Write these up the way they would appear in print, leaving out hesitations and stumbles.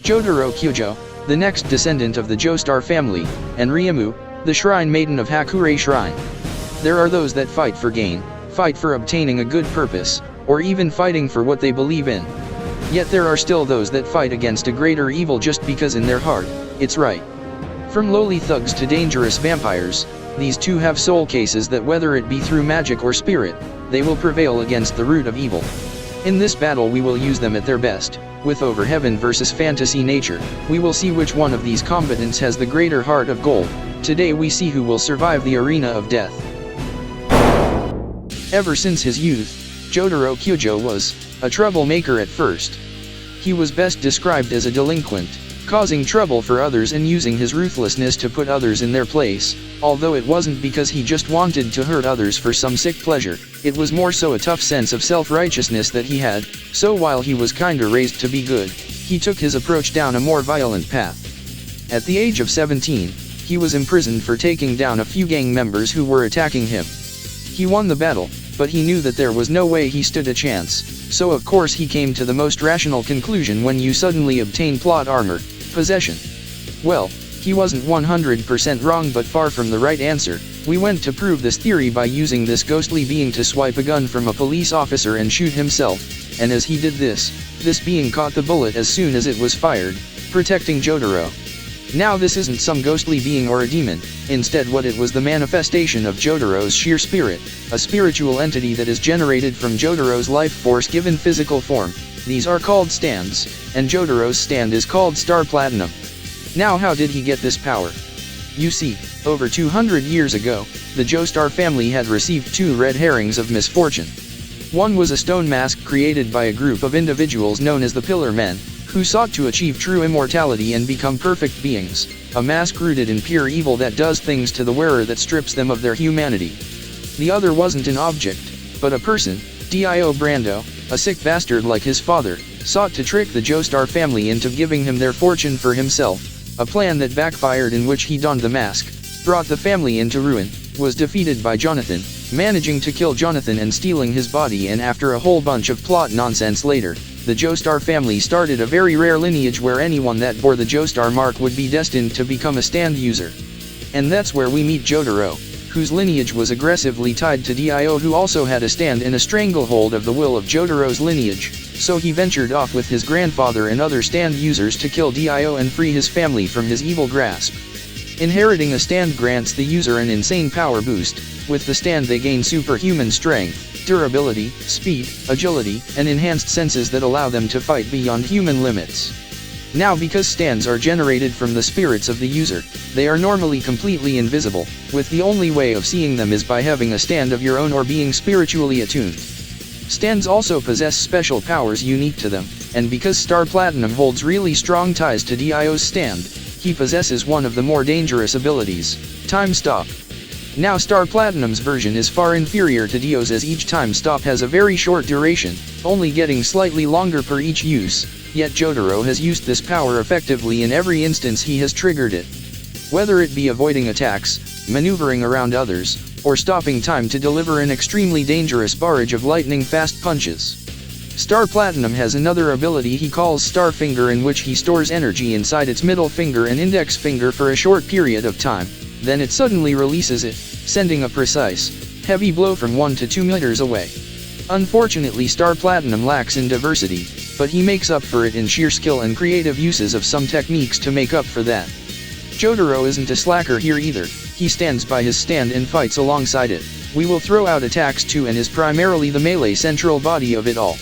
Jotaro Kyujo, the next descendant of the Joestar family, and REIMU, the shrine maiden of Hakurei Shrine. There are those that fight for gain, fight for obtaining a good purpose, or even fighting for what they believe in. Yet there are still those that fight against a greater evil just because in their heart, it's right. From lowly thugs to dangerous vampires, these two have soul cases that whether it be through magic or spirit, they will prevail against the root of evil. In this battle we will use them at their best. With over heaven versus fantasy nature, we will see which one of these combatants has the greater heart of gold. Today we see who will survive the arena of death. Ever since his youth, Jotaro Kyujo was a troublemaker at first. He was best described as a delinquent, causing trouble for others and using his ruthlessness to put others in their place, although it wasn't because he just wanted to hurt others for some sick pleasure, it was more so a tough sense of self-righteousness that he had, so while he was kinda raised to be good, he took his approach down a more violent path. At the age of 17, he was imprisoned for taking down a few gang members who were attacking him. He won the battle, but he knew that there was no way he stood a chance, so of course he came to the most rational conclusion when you suddenly obtain plot armor, possession. Well, he wasn't 100% wrong but far from the right answer. We went to prove this theory by using this ghostly being to swipe a gun from a police officer and shoot himself, and as he did this being caught the bullet as soon as it was fired, protecting Jotaro. Now this isn't some ghostly being or a demon, instead what it was the manifestation of Jotaro's sheer spirit, a spiritual entity that is generated from Jotaro's life force given physical form. These are called stands, and Jotaro's stand is called Star Platinum. Now how did he get this power? You see, over 200 years ago, the Joestar family had received two red herrings of misfortune. One was a stone mask created by a group of individuals known as the Pillar Men, who sought to achieve true immortality and become perfect beings, a mask rooted in pure evil that does things to the wearer that strips them of their humanity. The other wasn't an object, but a person. Dio Brando, a sick bastard like his father, sought to trick the Joestar family into giving him their fortune for himself, a plan that backfired in which he donned the mask, brought the family into ruin, was defeated by Jonathan, managing to kill Jonathan and stealing his body, and after a whole bunch of plot nonsense later, the Joestar family started a very rare lineage where anyone that bore the Joestar mark would be destined to become a stand user. And that's where we meet Jotaro, whose lineage was aggressively tied to Dio, who also had a stand in a stranglehold of the will of Jotaro's lineage, so he ventured off with his grandfather and other stand users to kill Dio and free his family from his evil grasp. Inheriting a stand grants the user an insane power boost. With the stand they gain superhuman strength, durability, speed, agility, and enhanced senses that allow them to fight beyond human limits. Now because stands are generated from the spirits of the user, they are normally completely invisible, with the only way of seeing them is by having a stand of your own or being spiritually attuned. Stands also possess special powers unique to them, and because Star Platinum holds really strong ties to Dio's stand, he possesses one of the more dangerous abilities, Time Stop. Now Star Platinum's version is far inferior to Dio's, as each time stop has a very short duration, only getting slightly longer per each use, yet Jotaro has used this power effectively in every instance he has triggered it. Whether it be avoiding attacks, maneuvering around others, or stopping time to deliver an extremely dangerous barrage of lightning-fast punches. Star Platinum has another ability he calls Star Finger, in which he stores energy inside its middle finger and index finger for a short period of time, then it suddenly releases it, sending a precise, heavy blow from 1 to 2 meters away. Unfortunately Star Platinum lacks in diversity, but he makes up for it in sheer skill and creative uses of some techniques to make up for that. Jotaro isn't a slacker here either, he stands by his stand and fights alongside it. We will throw out attacks too and is primarily the melee central body of it all.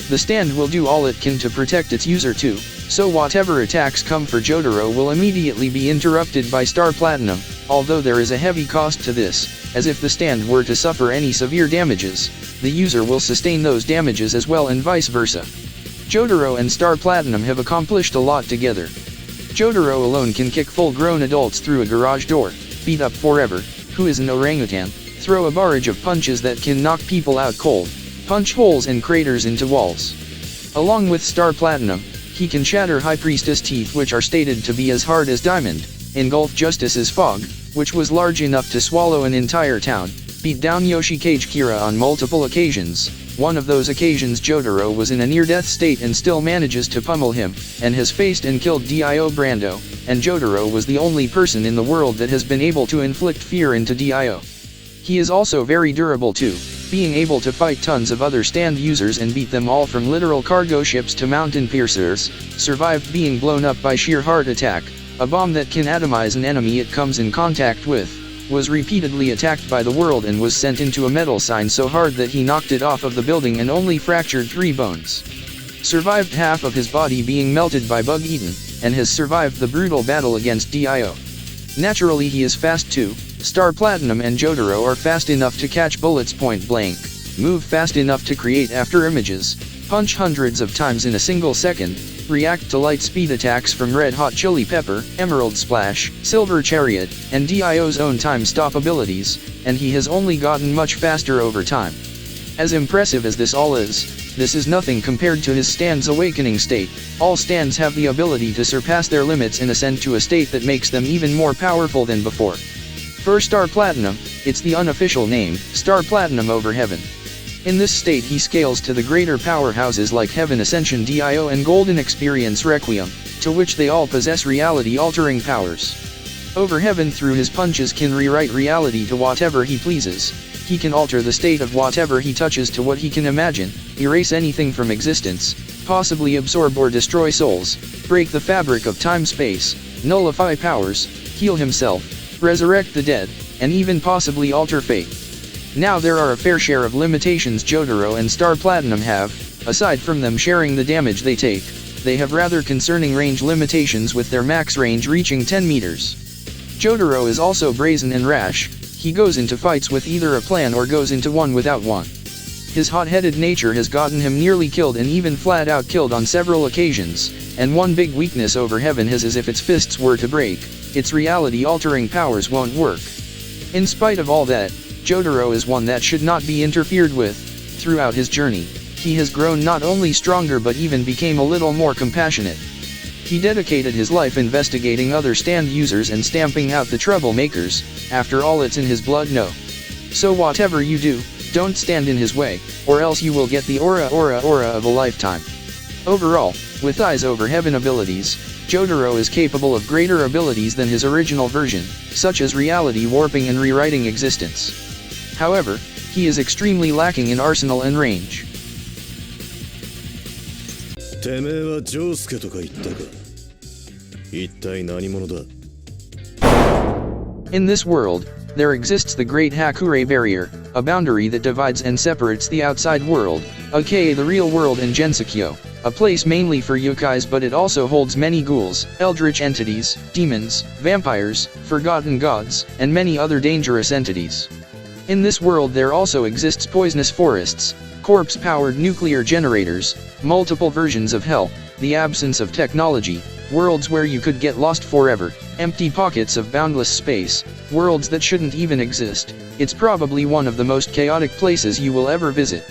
The stand will do all it can to protect its user too, so whatever attacks come for Jotaro will immediately be interrupted by Star Platinum, although there is a heavy cost to this, as if the stand were to suffer any severe damages, the user will sustain those damages as well and vice versa. Jotaro and Star Platinum have accomplished a lot together. Jotaro alone can kick full-grown adults through a garage door, beat up Forever, who is an orangutan, throw a barrage of punches that can knock people out cold, punch holes and craters into walls. Along with Star Platinum, he can shatter High Priestess teeth, which are stated to be as hard as diamond, engulf Justice's fog, which was large enough to swallow an entire town, beat down Yoshikage Kira on multiple occasions, One of those occasions Jotaro was in a near-death state and still manages to pummel him, and has faced and killed Dio Brando, and Jotaro was the only person in the world that has been able to inflict fear into Dio. He is also very durable too, being able to fight tons of other stand users and beat them all from literal cargo ships to mountain piercers, survived being blown up by sheer heart attack, a bomb that can atomize an enemy it comes in contact with, was repeatedly attacked by the world and was sent into a metal sign so hard that he knocked it off of the building and only fractured 3 bones. Survived half of his body being melted by bug-eaten, and has survived the brutal battle against Dio. Naturally he is fast too. Star Platinum and Jotaro are fast enough to catch bullets point blank, move fast enough to create after images, punch hundreds of times in a single second, react to light speed attacks from Red Hot Chili Pepper, Emerald Splash, Silver Chariot, and Dio's own time stop abilities, and he has only gotten much faster over time. As impressive as this all is, this is nothing compared to his stand's awakening state. All stands have the ability to surpass their limits and ascend to a state that makes them even more powerful than before. For Star Platinum, it's the unofficial name, Star Platinum over Heaven. In this state he scales to the greater powerhouses like Heaven Ascension Dio and Golden Experience Requiem, to which they all possess reality-altering powers. Over Heaven through his punches can rewrite reality to whatever he pleases. He can alter the state of whatever he touches to what he can imagine, erase anything from existence, possibly absorb or destroy souls, break the fabric of time-space, nullify powers, heal himself, resurrect the dead, and even possibly alter fate. Now there are a fair share of limitations Jotaro and Star Platinum have. Aside from them sharing the damage they take, they have rather concerning range limitations with their max range reaching 10 meters. Jotaro is also brazen and rash. He goes into fights with either a plan or goes into one without one. His hot-headed nature has gotten him nearly killed and even flat-out killed on several occasions, and one big weakness over Heaven is as if its fists were to break, its reality-altering powers won't work. In spite of all that, Jotaro is one that should not be interfered with. Throughout his journey, he has grown not only stronger but even became a little more compassionate. He dedicated his life investigating other stand users and stamping out the troublemakers. After all, it's in his blood, no. So whatever you do, don't stand in his way, or else you will get the aura of a lifetime. Overall, with Eyes Over Heaven abilities, Jotaro is capable of greater abilities than his original version, such as reality warping and rewriting existence. However, he is extremely lacking in arsenal and range. In this world, there exists the Great Hakure Barrier, a boundary that divides and separates the outside world, aka the real world, and Gensokyo, a place mainly for yokais, but it also holds many ghouls, eldritch entities, demons, vampires, forgotten gods, and many other dangerous entities. In this world there also exists poisonous forests, corpse-powered nuclear generators, multiple versions of hell, the absence of technology, worlds where you could get lost forever, empty pockets of boundless space, worlds that shouldn't even exist. It's probably one of the most chaotic places you will ever visit.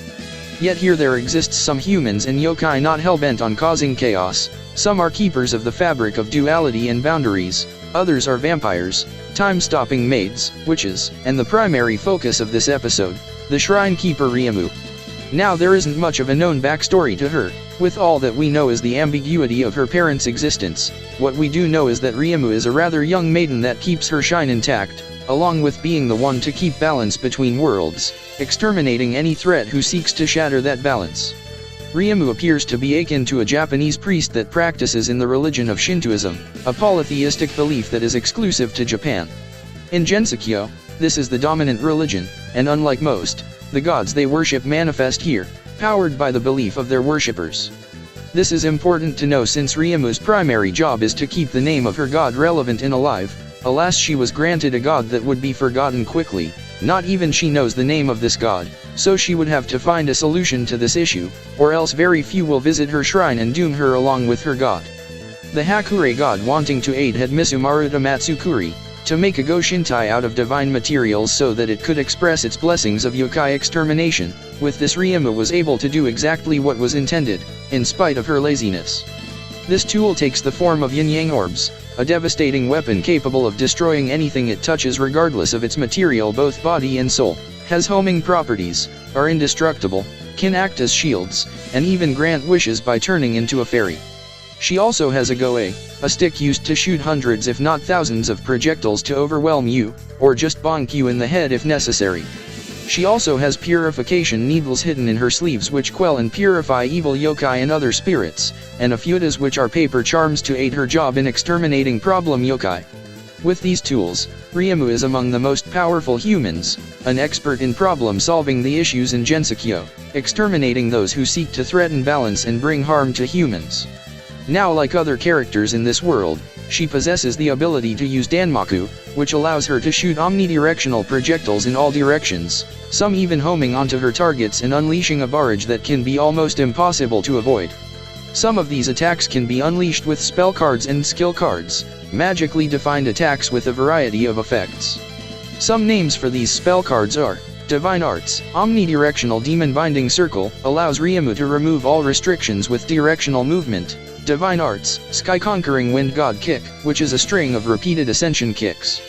Yet here there exists some humans and yokai not hell-bent on causing chaos. Some are keepers of the fabric of duality and boundaries, others are vampires, time-stopping maids, witches, and the primary focus of this episode, the Shrine Keeper REIMU. Now there isn't much of a known backstory to her, with all that we know is the ambiguity of her parents' existence. What we do know is that REIMU is a rather young maiden that keeps her shine intact, along with being the one to keep balance between worlds, exterminating any threat who seeks to shatter that balance. REIMU appears to be akin to a Japanese priest that practices in the religion of Shintoism, a polytheistic belief that is exclusive to Japan. In Gensokyo, this is the dominant religion, and unlike most, the gods they worship manifest here, powered by the belief of their worshippers. This is important to know since REIMU's primary job is to keep the name of her god relevant and alive. Alas, she was granted a god that would be forgotten quickly. Not even she knows the name of this god, so she would have to find a solution to this issue, or else very few will visit her shrine and doom her along with her god. The Hakure god wanting to aid had Misumaruta Matsukuri, to make a Go Shintai out of divine materials so that it could express its blessings of yokai extermination. With this, REIMU was able to do exactly what was intended, in spite of her laziness. This tool takes the form of yin-yang orbs, a devastating weapon capable of destroying anything it touches regardless of its material, both body and soul, has homing properties, are indestructible, can act as shields, and even grant wishes by turning into a fairy. She also has a goe, a stick used to shoot hundreds if not thousands of projectiles to overwhelm you, or just bonk you in the head if necessary. She also has purification needles hidden in her sleeves which quell and purify evil yokai and other spirits, and a futas which are paper charms to aid her job in exterminating problem yokai. With these tools, REIMU is among the most powerful humans, an expert in problem-solving the issues in Gensokyo, exterminating those who seek to threaten balance and bring harm to humans. Now, like other characters in this world, she possesses the ability to use Danmaku, which allows her to shoot omnidirectional projectiles in all directions, some even homing onto her targets and unleashing a barrage that can be almost impossible to avoid. Some of these attacks can be unleashed with spell cards and skill cards, magically defined attacks with a variety of effects. Some names for these spell cards are Divine Arts. Omnidirectional Demon Binding Circle allows REIMU to remove all restrictions with directional movement. Divine Arts, Sky Conquering Wind God Kick, which is a string of repeated ascension kicks.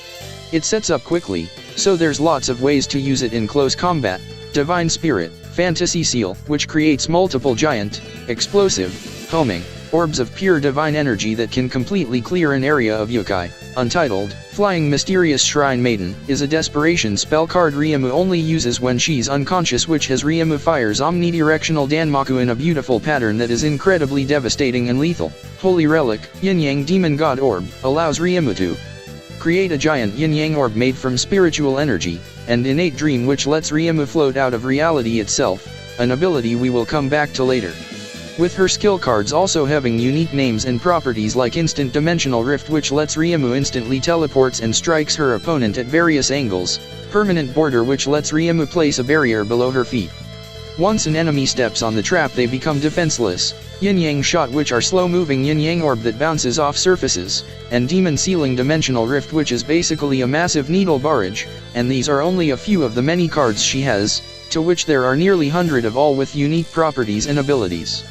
It sets up quickly, so there's lots of ways to use it in close combat. Divine Spirit, Fantasy Seal, which creates multiple giant, explosive, homing, orbs of pure divine energy that can completely clear an area of yokai. Untitled, Flying Mysterious Shrine Maiden, is a desperation spell card REIMU only uses when she's unconscious, which has REIMU fires omnidirectional Danmaku in a beautiful pattern that is incredibly devastating and lethal. Holy Relic, Yin Yang Demon God Orb, allows REIMU to create a giant Yin Yang orb made from spiritual energy, and Innate Dream, which lets REIMU float out of reality itself, an ability we will come back to later. With her skill cards also having unique names and properties like Instant Dimensional Rift, which lets REIMU instantly teleports and strikes her opponent at various angles, Permanent Border, which lets REIMU place a barrier below her feet. Once an enemy steps on the trap they become defenseless, Yin Yang Shot, which are slow-moving Yin Yang orb that bounces off surfaces, and Demon Sealing Dimensional Rift, which is basically a massive needle barrage, and these are only a few of the many cards she has, to which there are nearly 100 of all with unique properties and abilities.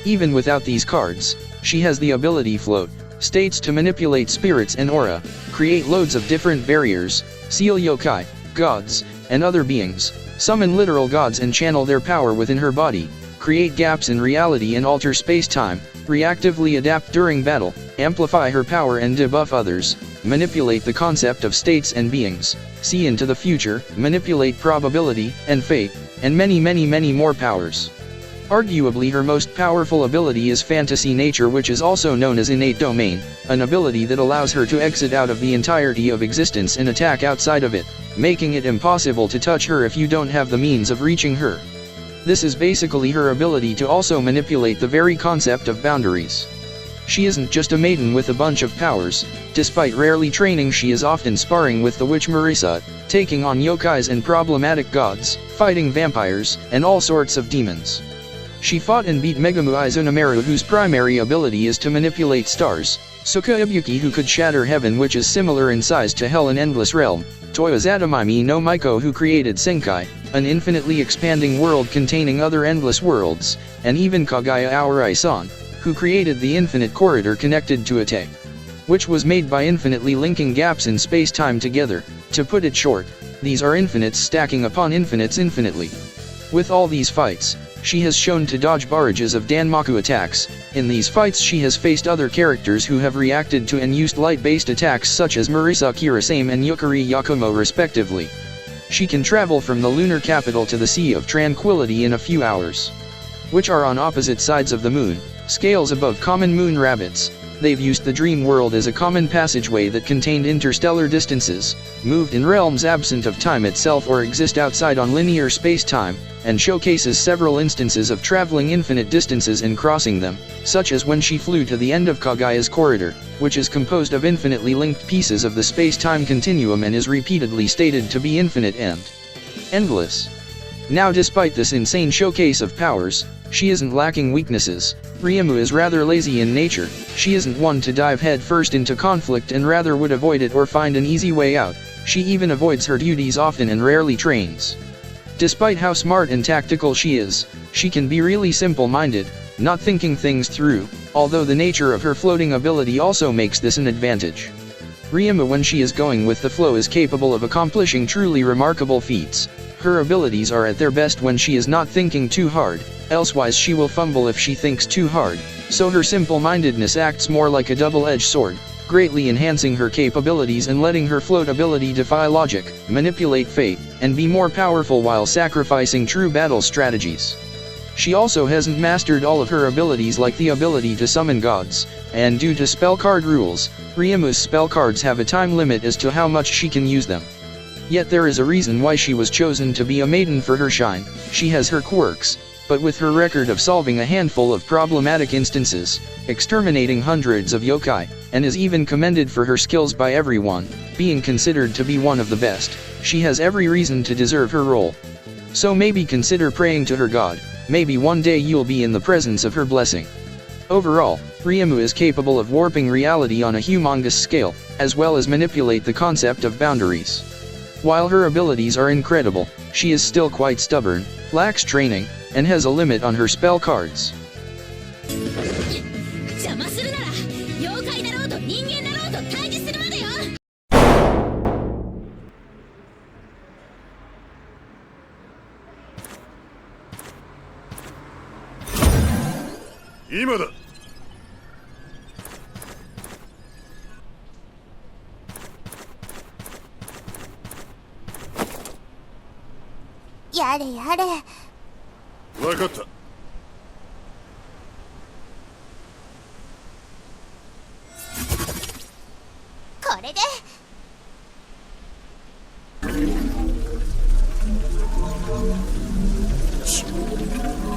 Even without these cards, she has the ability Float, states to manipulate spirits and aura, create loads of different barriers, seal yokai, gods, and other beings, summon literal gods and channel their power within her body, create gaps in reality and alter space-time, reactively adapt during battle, amplify her power and debuff others, manipulate the concept of states and beings, see into the future, manipulate probability and fate, and many more powers. Arguably her most powerful ability is Fantasy Nature, which is also known as Innate Domain, an ability that allows her to exit out of the entirety of existence and attack outside of it, making it impossible to touch her if you don't have the means of reaching her. This is basically her ability to also manipulate the very concept of boundaries. She isn't just a maiden with a bunch of powers. Despite rarely training, she is often sparring with the witch Marisa, taking on yokais and problematic gods, fighting vampires, and all sorts of demons. She fought and beat Megumu Izunameru, whose primary ability is to manipulate stars, Suka Ibuki, who could shatter heaven, which is similar in size to Hell and Endless Realm, Toya Zatamimi no Maiko, who created Senkai, an infinitely expanding world containing other endless worlds, and even Kagaya Aorai-san, who created the infinite corridor connected to Ate, which was made by infinitely linking gaps in space-time together. To put it short, these are infinites stacking upon infinites infinitely. With all these fights, she has shown to dodge barrages of Danmaku attacks. In these fights she has faced other characters who have reacted to and used light-based attacks such as Marisa Kirasame and Yukari Yakumo respectively. She can travel from the lunar capital to the Sea of Tranquility in a few hours, which are on opposite sides of the moon, scales above common moon rabbits. They've used the dream world as a common passageway that contained interstellar distances, moved in realms absent of time itself or exist outside on linear space-time, and showcases several instances of traveling infinite distances and crossing them, such as when she flew to the end of Kagaya's corridor, which is composed of infinitely linked pieces of the space-time continuum and is repeatedly stated to be infinite and endless. Now, despite this insane showcase of powers, she isn't lacking weaknesses. REIMU is rather lazy in nature. She isn't one to dive head first into conflict and rather would avoid it or find an easy way out. She even avoids her duties often and rarely trains. Despite how smart and tactical she is, she can be really simple-minded, not thinking things through, although the nature of her floating ability also makes this an advantage. REIMU, when she is going with the flow, is capable of accomplishing truly remarkable feats. Her abilities are at their best when she is not thinking too hard, elsewise she will fumble if she thinks too hard, so her simple-mindedness acts more like a double-edged sword, greatly enhancing her capabilities and letting her float ability defy logic, manipulate fate, and be more powerful while sacrificing true battle strategies. She also hasn't mastered all of her abilities, like the ability to summon gods, and due to spell card rules, REIMU's spell cards have a time limit as to how much she can use them. Yet there is a reason why she was chosen to be a maiden for her shine. She has her quirks, but with her record of solving a handful of problematic instances, exterminating hundreds of yokai, and is even commended for her skills by everyone, being considered to be one of the best, she has every reason to deserve her role. So maybe consider praying to her god, maybe one day you'll be in the presence of her blessing. Overall, REIMU is capable of warping reality on a humongous scale, as well as manipulate the concept of boundaries. While her abilities are incredible, she is still quite stubborn, lacks training, and has a limit on her spell cards. 邪魔するなら妖怪だろうと人間だろうと対峙するまでよ。今だ。やれやれ。分かった。これで。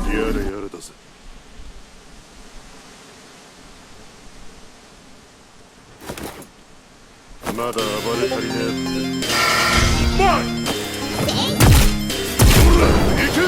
やれやれだぜ。まだ暴れ足りねえって。おい！ほら、行け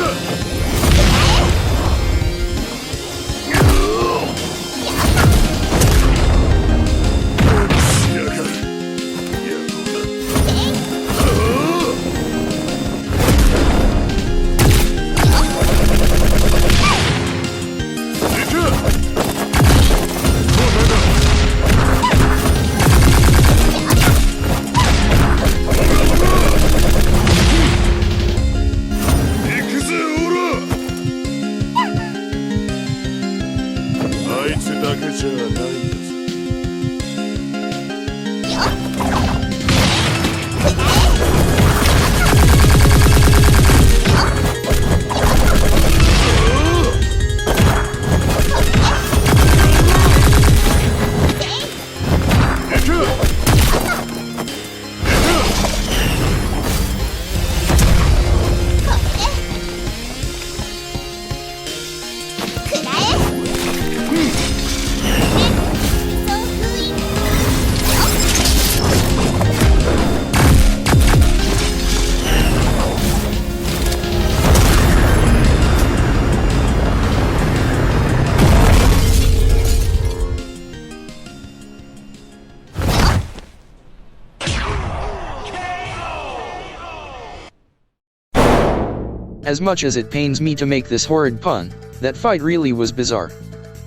！As much as it pains me to make this horrid pun, that fight really was bizarre.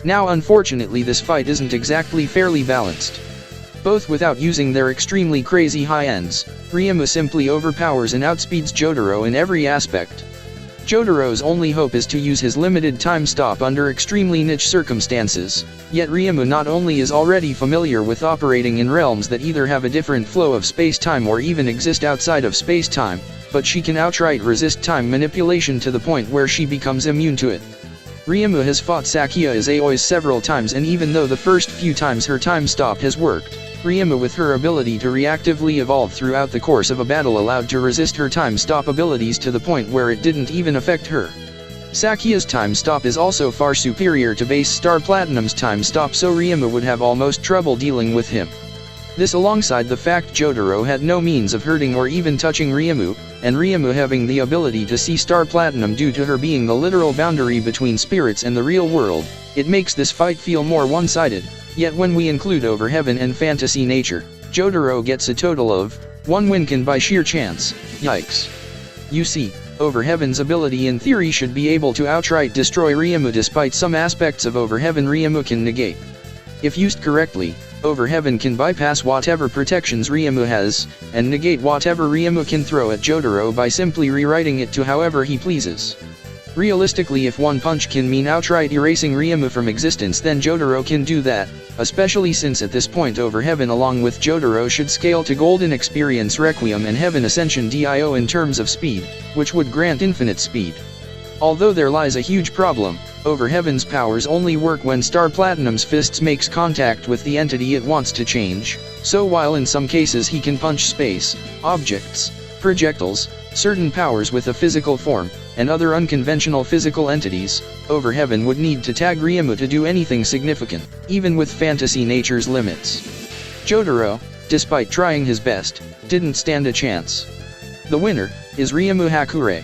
Now unfortunately this fight isn't exactly fairly balanced. Both without using their extremely crazy high ends, REIMU simply overpowers and outspeeds Jotaro in every aspect. Jotaro's only hope is to use his limited time stop under extremely niche circumstances, yet REIMU not only is already familiar with operating in realms that either have a different flow of space-time or even exist outside of space-time, but she can outright resist time manipulation to the point where she becomes immune to it. REIMU has fought Sakia as Aoi several times, and even though the first few times her time stop has worked, REIMU with her ability to reactively evolve throughout the course of a battle allowed to resist her time stop abilities to the point where it didn't even affect her. Sakia's time stop is also far superior to base Star Platinum's time stop, so REIMU would have almost trouble dealing with him. This alongside the fact Jotaro had no means of hurting or even touching REIMU, and REIMU having the ability to see Star Platinum due to her being the literal boundary between spirits and the real world, it makes this fight feel more one-sided. Yet when we include Overheaven and fantasy nature, Jotaro gets a total of 1 win by sheer chance. Yikes. You see, Overheaven's ability in theory should be able to outright destroy REIMU, despite some aspects of Overheaven REIMU can negate. If used correctly, Over Heaven can bypass whatever protections REIMU has, and negate whatever REIMU can throw at Jotaro by simply rewriting it to however he pleases. Realistically, if one punch can mean outright erasing REIMU from existence, then Jotaro can do that, especially since at this point Over Heaven along with Jotaro should scale to Golden Experience Requiem and Heaven Ascension Dio in terms of speed, which would grant infinite speed. Although there lies a huge problem, Over Heaven's powers only work when Star Platinum's fists makes contact with the entity it wants to change, so while in some cases he can punch space, objects, projectiles, certain powers with a physical form, and other unconventional physical entities, Over Heaven would need to tag REIMU to do anything significant, even with fantasy nature's limits. Jotaro, despite trying his best, didn't stand a chance. The winner is REIMU Hakure.